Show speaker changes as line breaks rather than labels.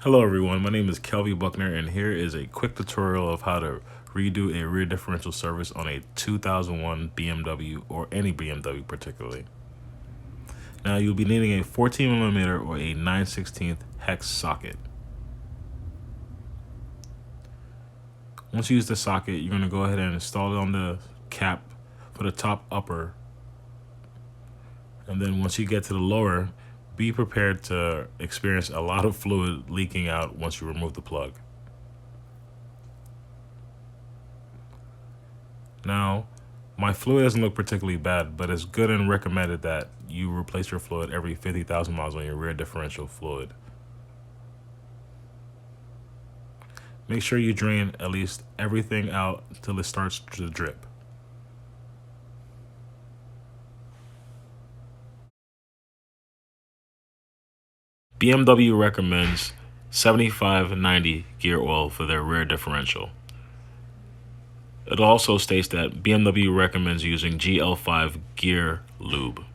Hello everyone, my name is Kelvy Buckner and here is a quick tutorial of how to redo a rear differential service on a 2001 BMW or any BMW particularly. Now you'll be needing a 14mm or a 9/16 hex socket. Once you use the socket, you're going to go ahead and install it on the cap for the top upper, and then once you get to the lower, be prepared to experience a lot of fluid leaking out once you remove the plug. Now, my fluid doesn't look particularly bad, but it's good and recommended that you replace your fluid every 50,000 miles on your rear differential fluid. Make sure you drain at least everything out until it starts to drip. BMW recommends 75/90 gear oil for their rear differential. It also states that BMW recommends using GL5 gear lube.